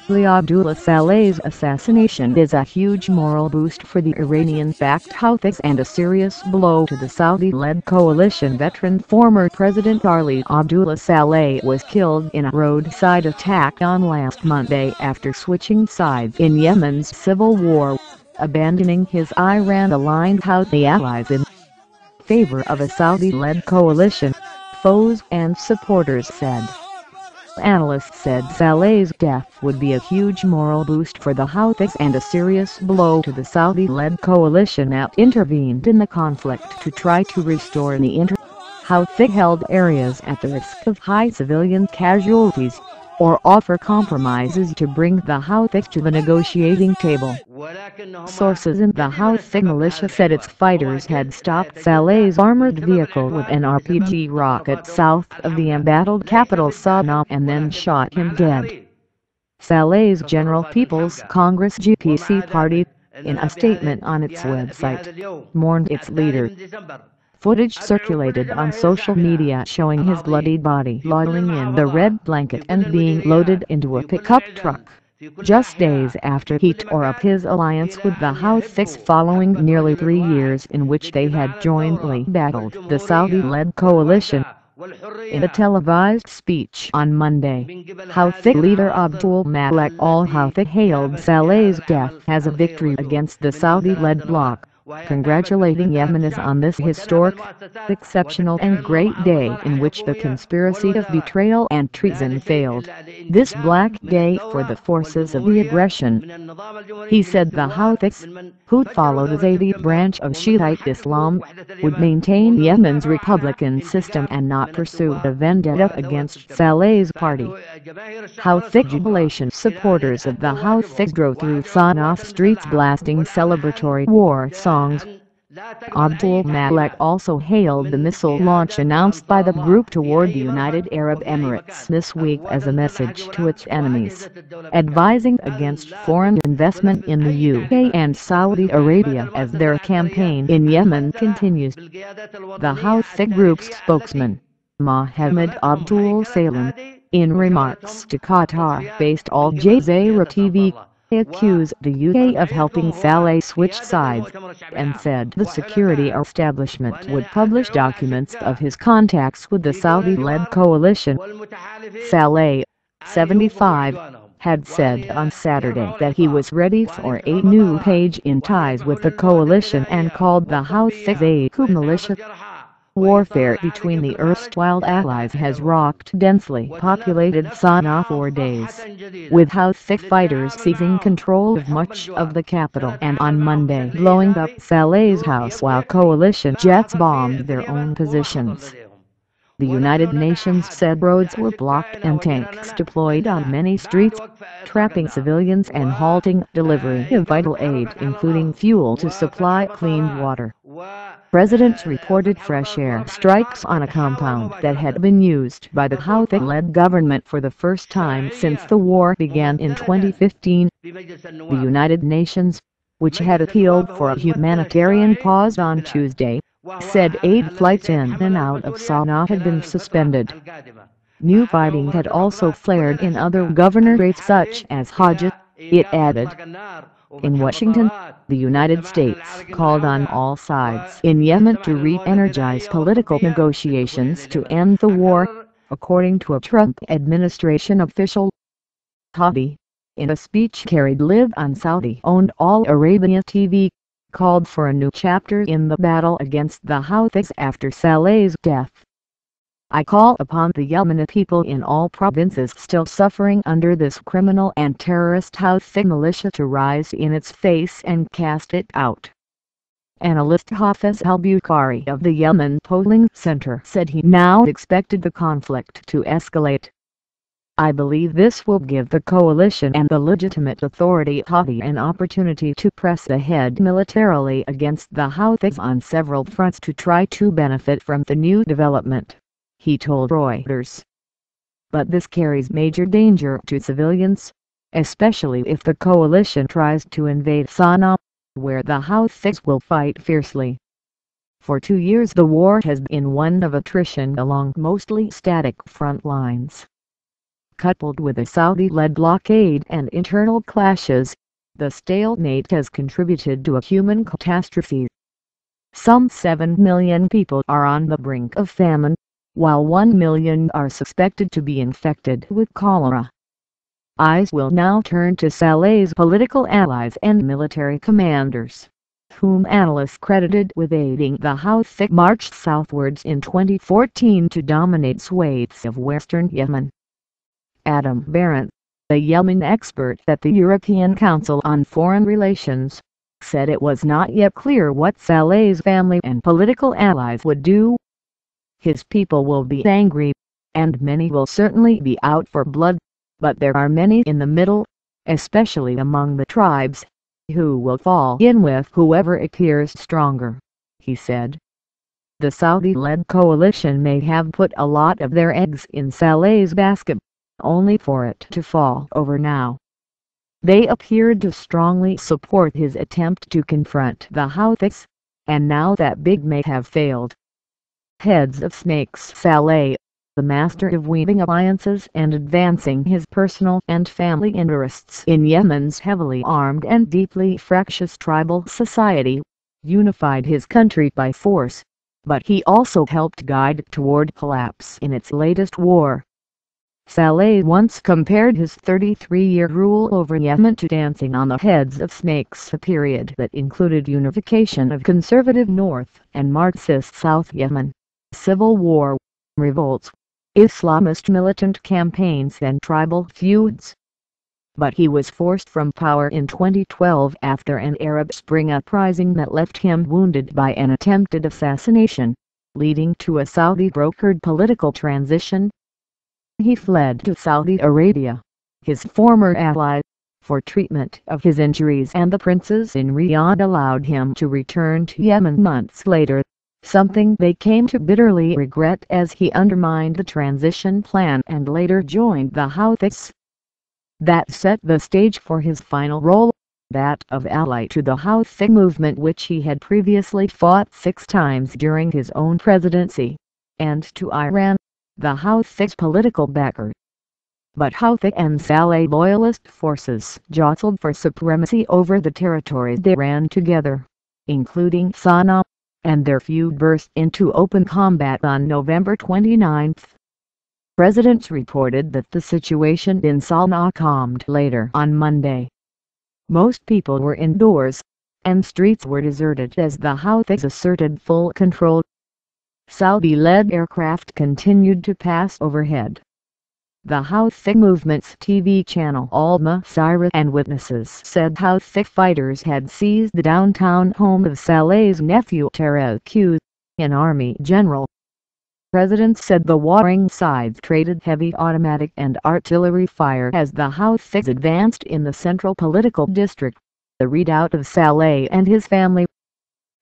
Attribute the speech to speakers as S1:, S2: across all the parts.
S1: Ali Abdullah Saleh's assassination is a huge moral boost for the Iranian-backed Houthis and a serious blow to the Saudi-led coalition. Veteran former President Ali Abdullah Saleh was killed in a roadside attack on last Monday after switching sides in Yemen's civil war, abandoning his Iran-aligned Houthi allies in favor of a Saudi-led coalition, foes and supporters said. Analysts said Saleh's death would be a huge moral boost for the Houthis and a serious blow to the Saudi-led coalition that intervened in the conflict to try to restore the Houthi-held areas at the risk of high civilian casualties, or offer compromises to bring the Houthis to the negotiating table. Sources in the Houthi militia said its fighters had stopped Saleh's armored vehicle with an RPG rocket south of the embattled capital Sana'a and then shot him dead. Saleh's General People's Congress (GPC) party, in a statement on its website, mourned its leader. Footage circulated on social media showing his bloody body lolling in the red blanket and being loaded into a pickup truck, just days after he tore up his alliance with the Houthis following nearly 3 years in which they had jointly battled the Saudi-led coalition. In a televised speech on Monday, Houthi leader Abdul-Malik al-Houthi hailed Saleh's death as a victory against the Saudi-led bloc, congratulating Yemenis on this historic, exceptional and great day in which the conspiracy of betrayal and treason failed. This black day for the forces of the aggression. He said the Houthis, who follow the Zaidi branch of Shiite Islam, would maintain Yemen's republican system and not pursue a vendetta against Saleh's party. Houthi jubilation supporters of the Houthis drove through Sana'a streets blasting celebratory war songs. Abdul-Malik also hailed the missile launch announced by the group toward the United Arab Emirates this week as a message to its enemies, advising against foreign investment in the UK and Saudi Arabia as their campaign in Yemen continues. The Houthi group's spokesman, Mohammed Abdul Saleh, in remarks to Qatar-based Al Jazeera TV, accused the UK of helping Saleh switch sides, and said the security establishment would publish documents of his contacts with the Saudi-led coalition. Saleh, 75, had said on Saturday that he was ready for a new page in ties with the coalition and called the Houthis a coup militia. Warfare between the erstwhile allies has rocked densely populated Sana'a for days, with Houthi fighters seizing control of much of the capital and on Monday blowing up Saleh's house while coalition jets bombed their own positions. The United Nations said roads were blocked and tanks deployed on many streets, trapping civilians and halting delivery of vital aid including fuel to supply clean water. Residents reported fresh air strikes on a compound that had been used by the Houthi-led government for the first time since the war began in 2015. The United Nations, which had appealed for a humanitarian pause on Tuesday, said aid flights in and out of Sana'a had been suspended. New fighting had also flared in other governorates such as Hajj, it added. In Washington, the United States called on all sides in Yemen to re-energize political negotiations to end the war, according to a Trump administration official. Hadi, in a speech carried live on Saudi-owned Al Arabiya TV, called for a new chapter in the battle against the Houthis after Saleh's death. I call upon the Yemeni people in all provinces still suffering under this criminal and terrorist Houthi militia to rise in its face and cast it out. Analyst Hafiz al-Bukhari of the Yemen Polling Center said he now expected the conflict to escalate. I believe this will give the coalition and the legitimate authority Hadi an opportunity to press ahead militarily against the Houthis on several fronts to try to benefit from the new development, he told Reuters. But this carries major danger to civilians, especially if the coalition tries to invade Sana'a, where the Houthis will fight fiercely. For 2 years the war has been one of attrition along mostly static front lines. Coupled with a Saudi-led blockade and internal clashes, the stalemate has contributed to a human catastrophe. Some 7 million people are on the brink of famine, while 1 million are suspected to be infected with cholera. Eyes will now turn to Saleh's political allies and military commanders, whom analysts credited with aiding the Houthi march southwards in 2014 to dominate swathes of western Yemen. Adam Barrett, a Yemen expert at the European Council on Foreign Relations, said it was not yet clear what Saleh's family and political allies would do. His people will be angry, and many will certainly be out for blood, but there are many in the middle, especially among the tribes, who will fall in with whoever appears stronger, he said. The Saudi-led coalition may have put a lot of their eggs in Saleh's basket, only for it to fall over now. They appeared to strongly support his attempt to confront the Houthis, and now that big may have failed. Heads of snakes Saleh, the master of weaving alliances and advancing his personal and family interests in Yemen's heavily armed and deeply fractious tribal society, unified his country by force, but he also helped guide it toward collapse in its latest war. Saleh once compared his 33-year rule over Yemen to dancing on the heads of snakes, a period that included unification of conservative North and Marxist South Yemen, civil war, revolts, Islamist militant campaigns and tribal feuds. But he was forced from power in 2012 after an Arab Spring uprising that left him wounded by an attempted assassination, leading to a Saudi-brokered political transition. He fled to Saudi Arabia, his former ally, for treatment of his injuries, and the princes in Riyadh allowed him to return to Yemen months later, something they came to bitterly regret as he undermined the transition plan and later joined the Houthis. That set the stage for his final role, that of ally to the Houthi movement, which he had previously fought 6 times during his own presidency, and to Iran, the Houthis' political backer. But Houthi and Saleh loyalist forces jostled for supremacy over the territories they ran together, including Sana'a, and their feud burst into open combat on November 29. Presidents reported that the situation in Sana'a calmed later on Monday. Most people were indoors, and streets were deserted as the Houthis asserted full control. Saudi-led aircraft continued to pass overhead. The Houthi movement's TV channel Al Masirah and witnesses said Houthi fighters had seized the downtown home of Saleh's nephew Tariq, an army general. Presidents said the warring sides traded heavy automatic and artillery fire as the Houthis advanced in the central political district, the readout of Saleh and his family.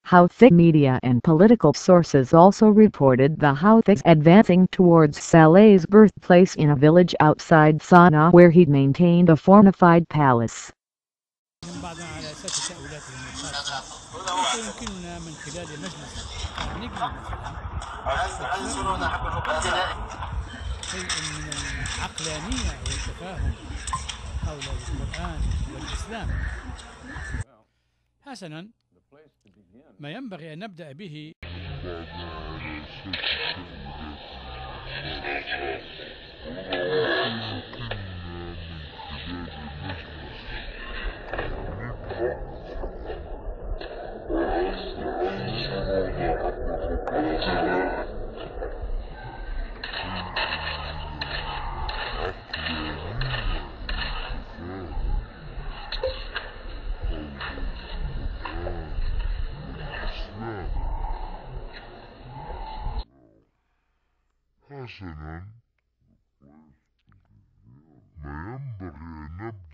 S1: Houthi media and political sources also reported the Houthis advancing towards Saleh's birthplace in a village outside Sana'a where he maintained a fortified palace.
S2: حسنا، ما ينبغي أن نبدأ به
S3: حسنا، ما ينبغي أن نبدأ